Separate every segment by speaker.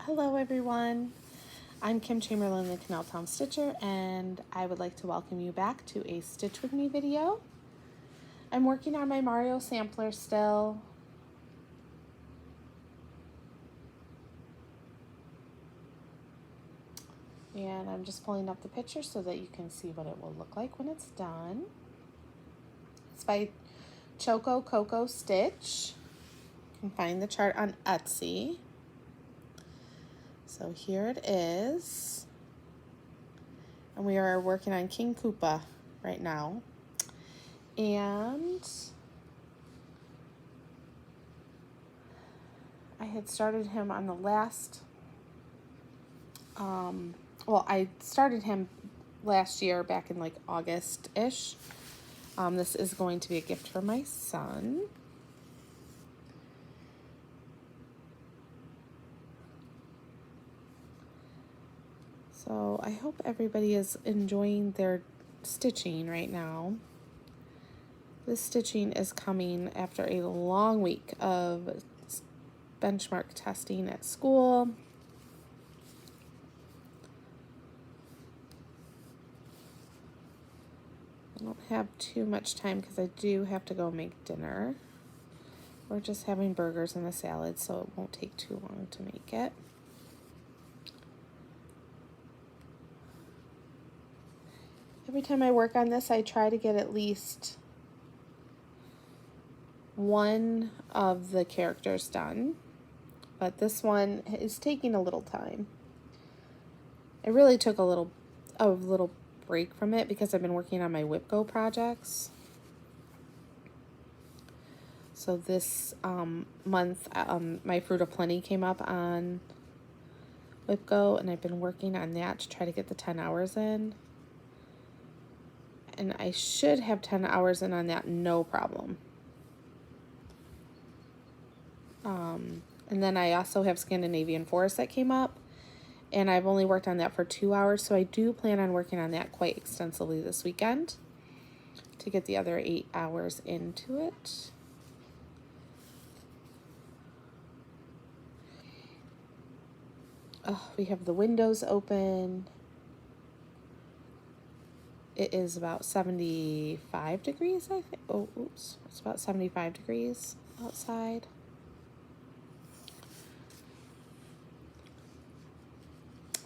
Speaker 1: Hello everyone, I'm Kim Chamberlain, the Canal Town Stitcher, and I would like to welcome you back to a Stitch With Me video. I'm working on my Mario sampler still. And I'm just pulling up the picture so that you can see what it will look like when it's done. It's by Choco Coco Stitch. You can find the chart on Etsy. So here it is. And we are working on King Koopa right now. And I had started him on the last, I started him last year back in like August-ish. This is going to be a gift for my son. So I hope everybody is enjoying their stitching right now. This stitching is coming after a long week of benchmark testing at school. I don't have too much time because I do have to go make dinner. We're just having burgers and a salad, so it won't take too long to make it. Every time I work on this, I try to get at least one of the characters done, but this one is taking a little time. I really took a little break from it because I've been working on my WhipGo projects. So this month, my Fruit of Plenty came up on WhipGo, and I've been working on that to try to get the 10 hours in. And I should have 10 hours in on that, no problem. And then I also have Scandinavian Forest that came up, and I've only worked on that for 2 hours, so I do plan on working on that quite extensively this weekend to get the other 8 hours into it. Oh, we have the windows open. It is about 75 degrees, I think. Oh, oops. It's about 75 degrees outside.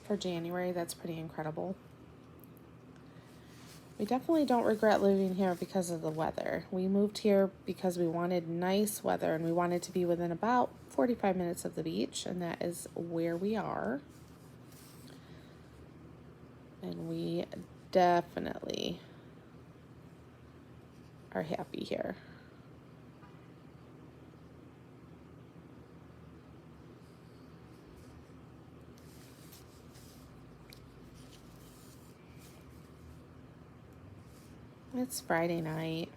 Speaker 1: For January, that's pretty incredible. We definitely don't regret living here because of the weather. We moved here because we wanted nice weather, and we wanted to be within about 45 minutes of the beach, and that is where we are. And we definitely are happy here. It's Friday night.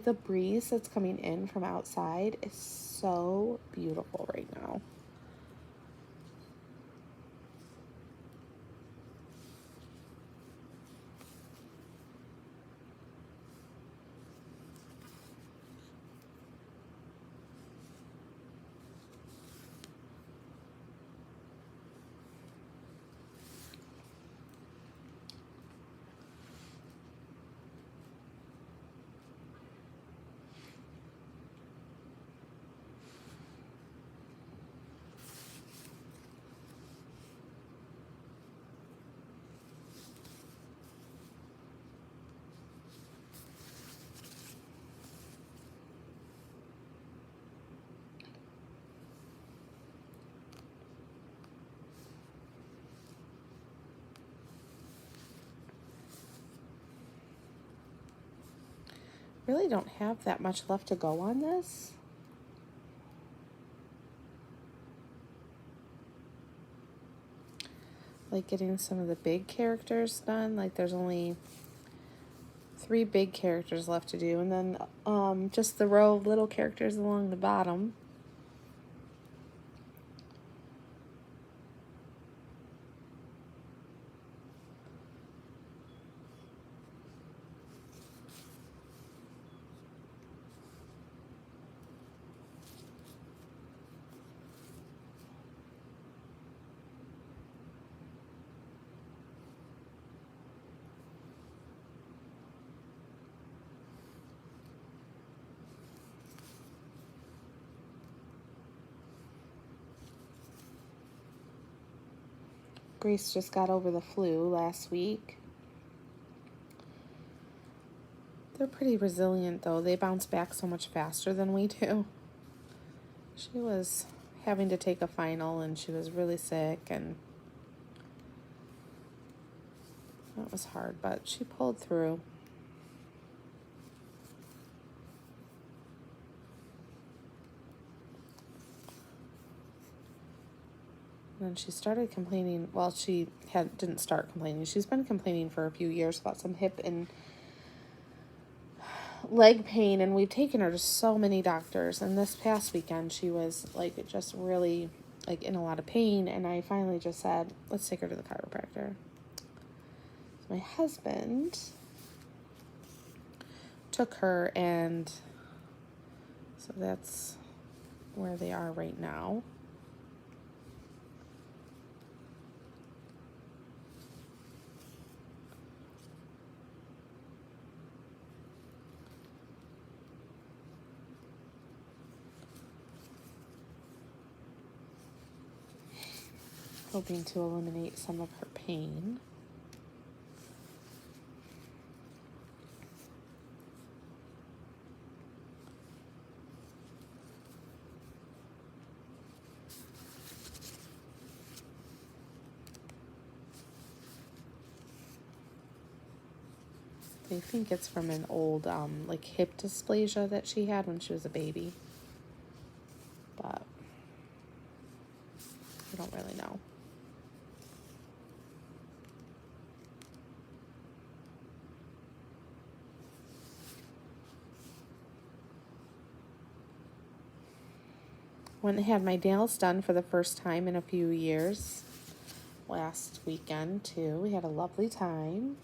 Speaker 1: The breeze that's coming in from outside is so beautiful right now. Really don't have that much left to go on this. Like getting some of the big characters done. Like there's only 3 big characters left to do, and then just the row of little characters along the bottom. Grace just got over the flu last week. They're pretty resilient, though. They bounce back so much faster than we do. She was having to take a final, and she was really sick, and that was hard, but she pulled through. And then she started complaining. Well, she didn't start complaining. She's been complaining for a few years about some hip and leg pain, and we've taken her to so many doctors. And this past weekend, she was like just really like in a lot of pain, and I finally just said, let's take her to the chiropractor. So my husband took her, and so that's where they are right now. Hoping to eliminate some of her pain. They think it's from an old like hip dysplasia that she had when she was a baby, but I don't really know. Went and had my nails done for the first time in a few years last weekend too. We had a lovely time.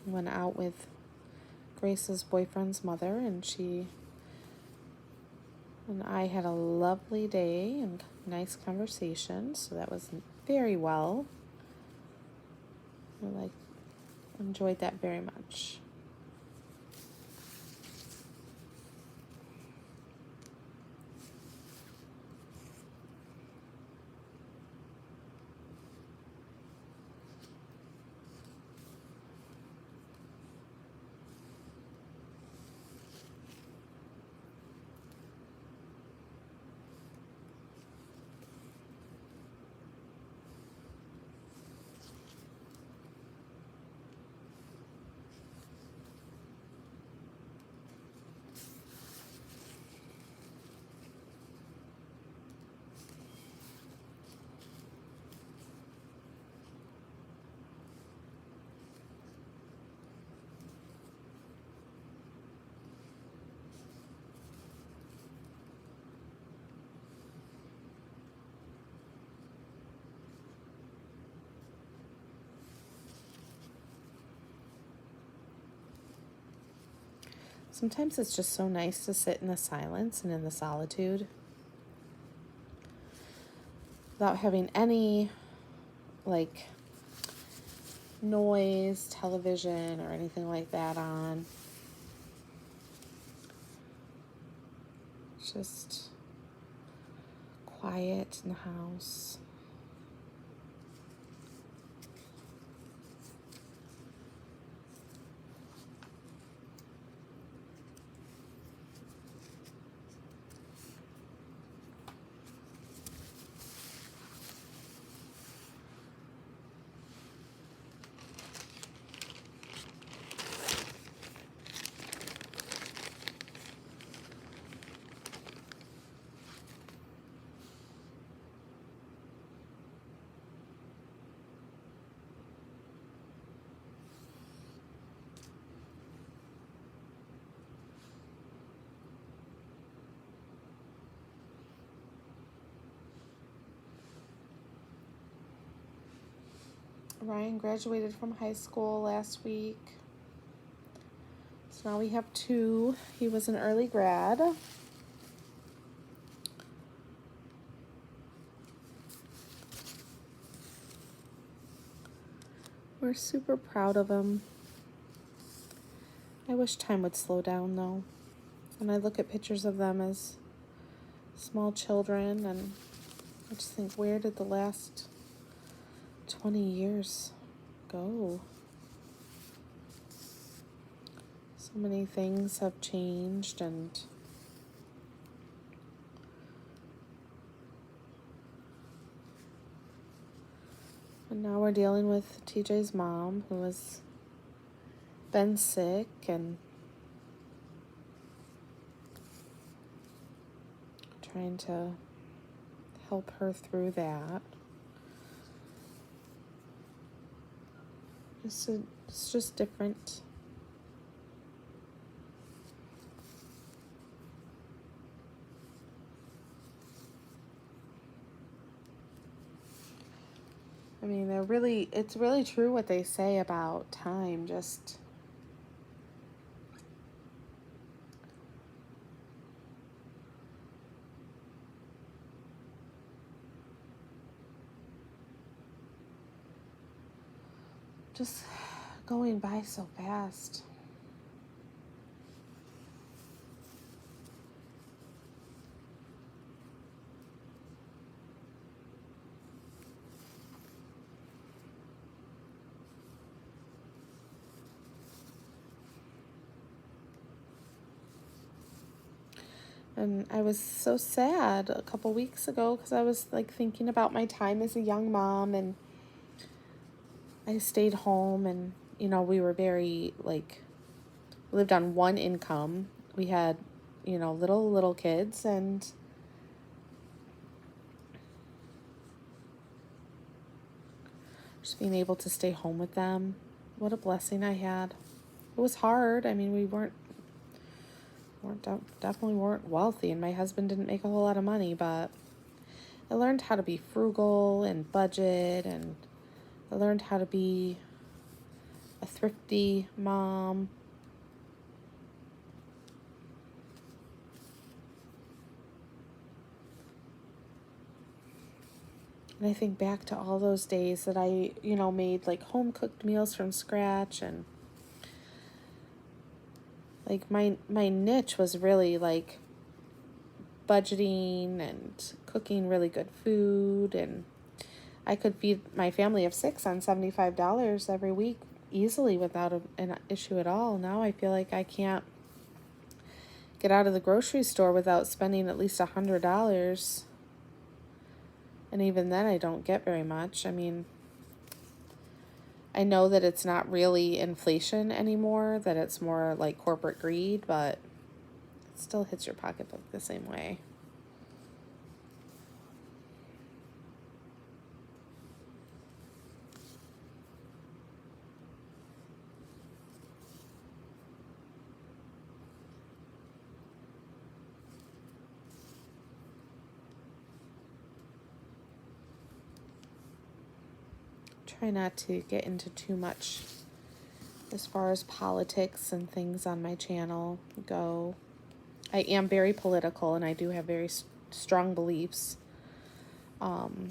Speaker 1: Went out with Grace's boyfriend's mother, and she and I had a lovely day and nice conversation, so that was very well. I enjoyed that very much. Sometimes it's just so nice to sit in the silence and in the solitude without having any like noise, television, or anything like that on. Just quiet in the house. Ryan graduated from high school last week. So now we have two. He was an early grad. We're super proud of him. I wish time would slow down, though. When I look at pictures of them as small children, and I just think, where did the last 20 years go? So many things have changed, and now we're dealing with TJ's mom, who has been sick, and trying to help her through that. It's just different. I mean, it's really true what they say about time. Just going by so fast. And I was so sad a couple weeks ago because I was like thinking about my time as a young mom, and I stayed home, and we were very lived on one income. We had little kids, and just being able to stay home with them, what a blessing I had. It was hard. I mean, we definitely weren't wealthy, and my husband didn't make a whole lot of money, but I learned how to be frugal and budget, and I learned how to be a thrifty mom. And I think back to all those days that I, made home cooked meals from scratch, and my niche was really budgeting and cooking really good food, and I could feed my family of 6 on $75 every week easily without an issue at all. Now I feel like I can't get out of the grocery store without spending at least $100. And even then I don't get very much. I mean, I know that it's not really inflation anymore, that it's more like corporate greed, but it still hits your pocketbook the same way. Try not to get into too much as far as politics and things on my channel go. I am very political, and I do have very strong beliefs. But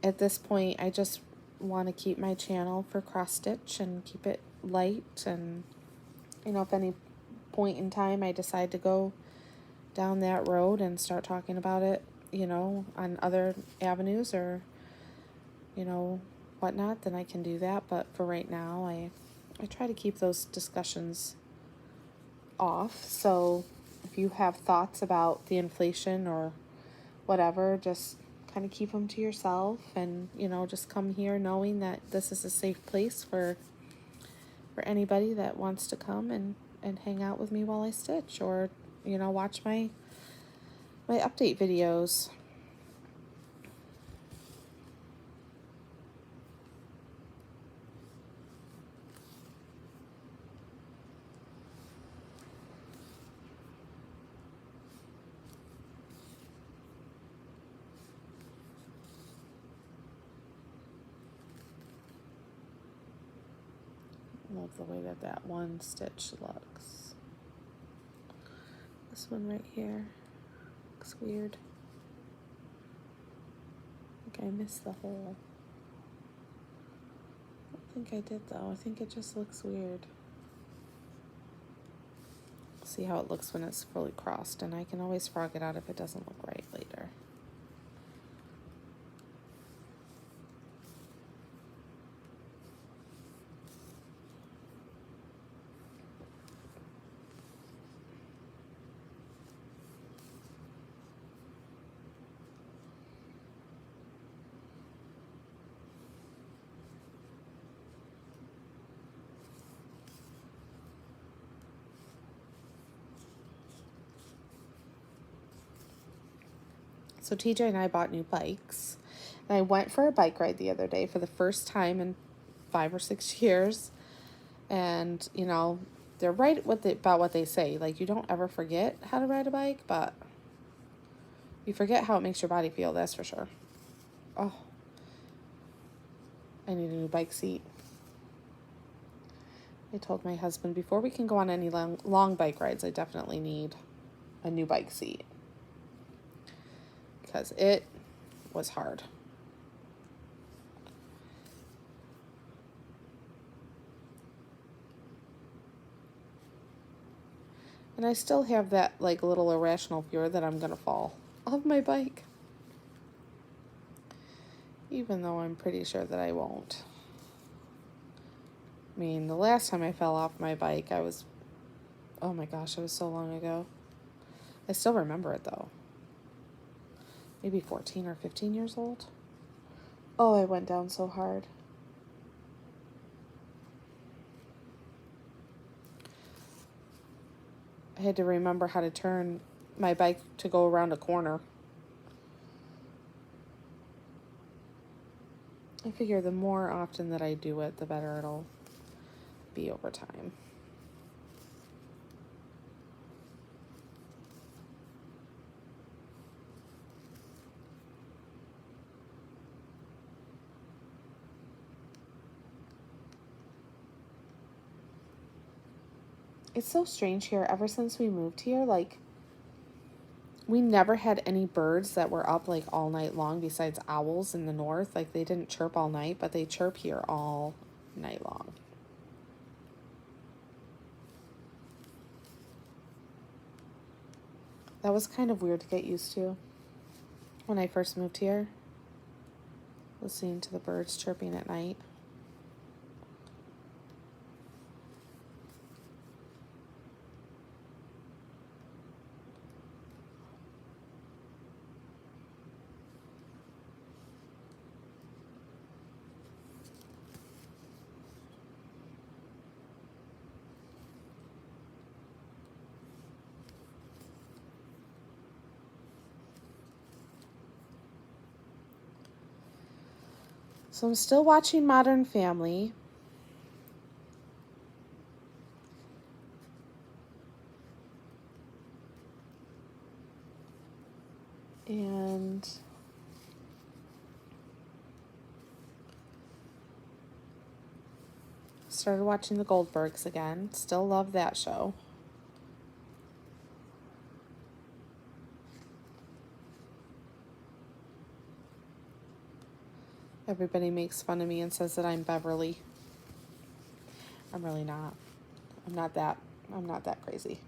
Speaker 1: at this point, I just want to keep my channel for cross stitch and keep it light. And if any point in time I decide to go down that road and start talking about it, on other avenues or whatnot, then I can do that. But for right now, I try to keep those discussions off. So if you have thoughts about the inflation or whatever, just kind of keep them to yourself, and just come here knowing that this is a safe place for anybody that wants to come and hang out with me while I stitch, or watch my update videos. Love the way that one stitch looks. This one right here looks weird. I think I missed the hole. I don't think I did though. I think it just looks weird. See how it looks when it's fully crossed, and I can always frog it out if it doesn't look right later. So TJ and I bought new bikes, and I went for a bike ride the other day for the first time in 5 or 6 years. And you know, they're right about what they say. Like, you don't ever forget how to ride a bike, but you forget how it makes your body feel. That's for sure. Oh, I need a new bike seat. I told my husband before we can go on any long bike rides, I definitely need a new bike seat, because it was hard. And I still have that like little irrational fear that I'm gonna fall off my bike, even though I'm pretty sure that I won't. I mean, the last time I fell off my bike, oh my gosh, it was so long ago. I still remember it though. Maybe 14 or 15 years old. Oh, I went down so hard. I had to remember how to turn my bike to go around a corner. I figure the more often that I do it, the better it'll be over time. It's so strange here. Ever since we moved here, like, we never had any birds that were up like all night long besides owls in the north. Like, they didn't chirp all night, but they chirp here all night long. That was kind of weird to get used to when I first moved here, listening to the birds chirping at night. So I'm still watching Modern Family. And started watching The Goldbergs again. Still love that show. Everybody makes fun of me and says that I'm Beverly. I'm really not. I'm not that crazy.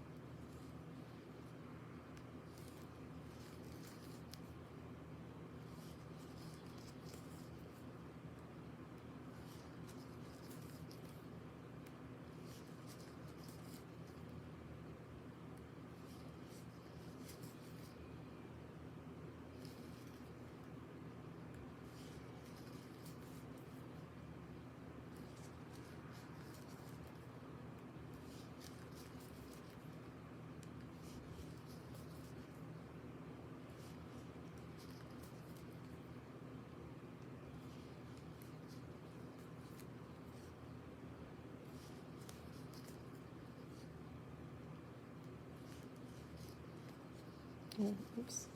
Speaker 1: Oops.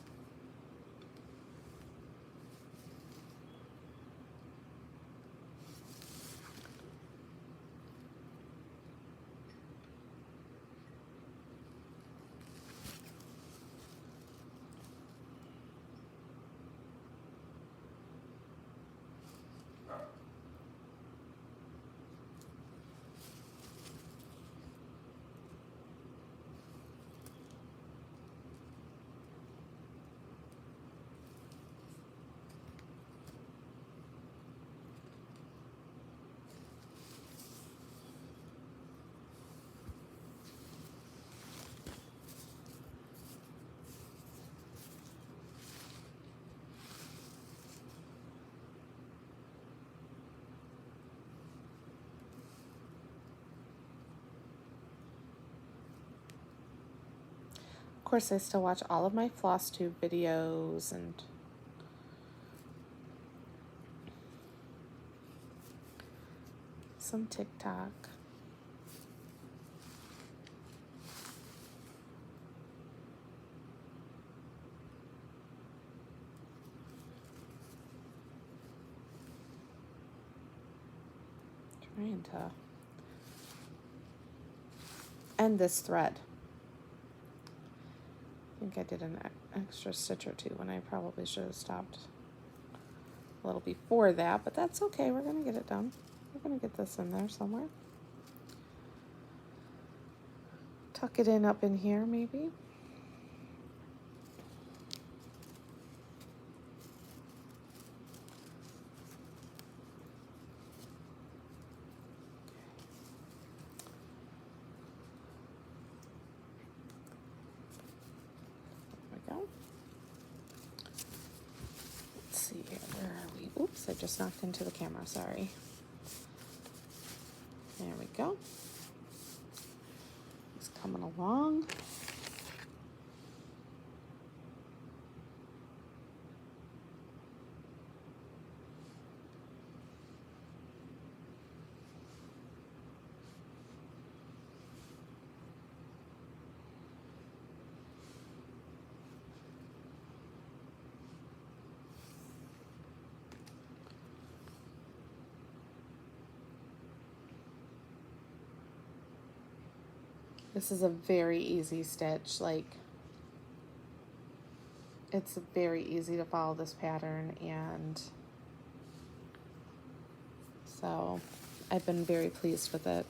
Speaker 1: course, I still watch all of my Flosstube videos and some TikTok. Trying to end this thread. I think I did an extra stitch or two when I probably should have stopped a little before that, but that's okay. We're going to get it done. We're going to get this in there somewhere. Tuck it in up in here maybe. Let's see here, where are we? Oops, I just knocked into the camera, sorry. There we go. It's coming along. This is a very easy stitch, like it's very easy to follow this pattern, and so I've been very pleased with it.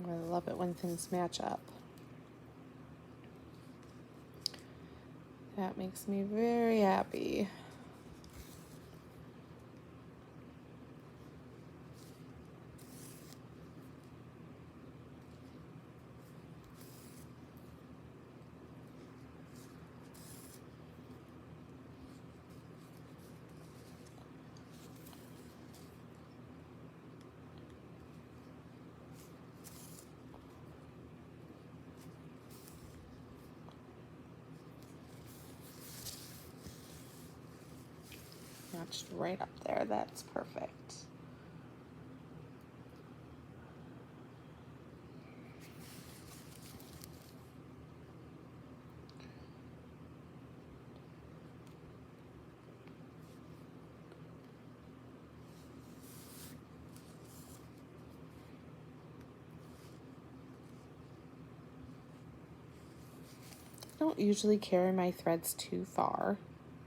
Speaker 1: I love it when things match up. That makes me very happy. Matched right up there. That's perfect. I don't usually carry my threads too far.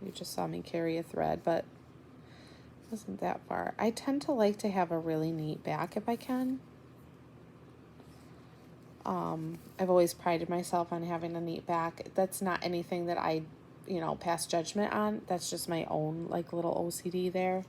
Speaker 1: You just saw me carry a thread, but Wasn't that far. I tend to like to have a really neat back if I can. I've always prided myself on having a neat back. That's not anything that I, pass judgment on. That's just my own, like, little OCD there.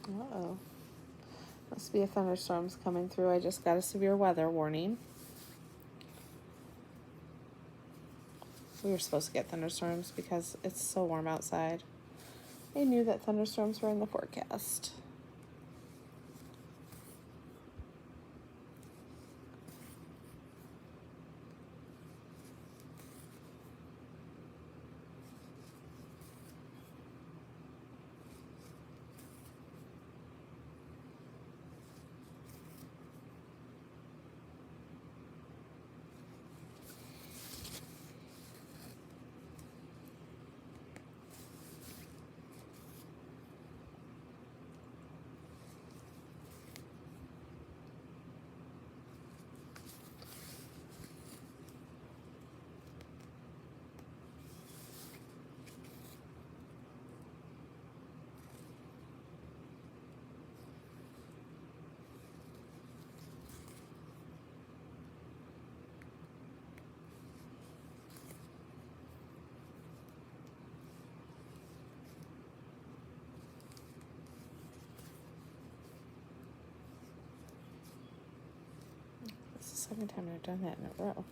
Speaker 1: Uh-oh. Must be a thunderstorm's coming through. I just got a severe weather warning. We were supposed to get thunderstorms because it's so warm outside. I knew that thunderstorms were in the forecast. It's the second time I've done that in a row.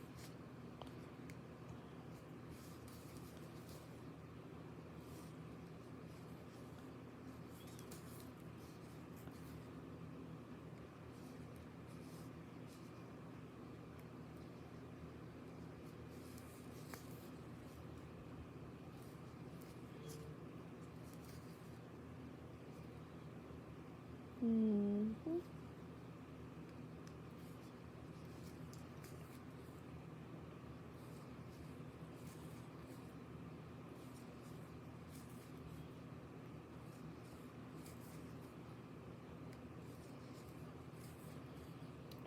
Speaker 1: Mm-hmm.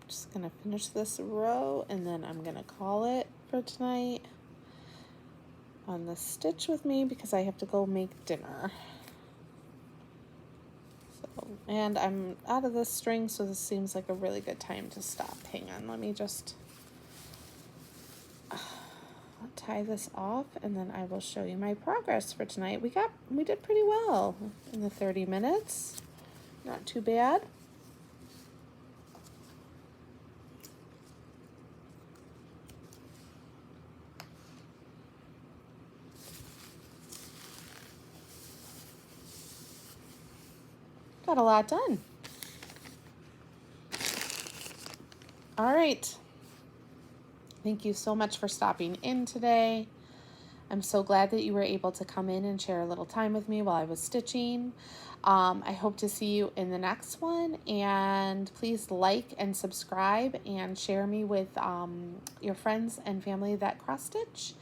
Speaker 1: Just gonna finish this row and then I'm gonna call it for tonight on the stitch with me because I have to go make dinner. So, and I'm out of this string, so this seems like a really good time to stop. Hang on, let me just tie this off and then I will show you my progress for tonight. We did pretty well in the 30 minutes. Not too bad. Got a lot done. All right. Thank you so much for stopping in today. I'm so glad that you were able to come in and share a little time with me while I was stitching. I hope to see you in the next one, and please like and subscribe and share me with your friends and family that cross stitch.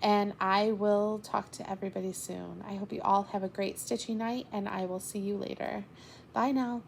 Speaker 1: And I will talk to everybody soon. I hope you all have a great stitching night, and I will see you later. Bye now.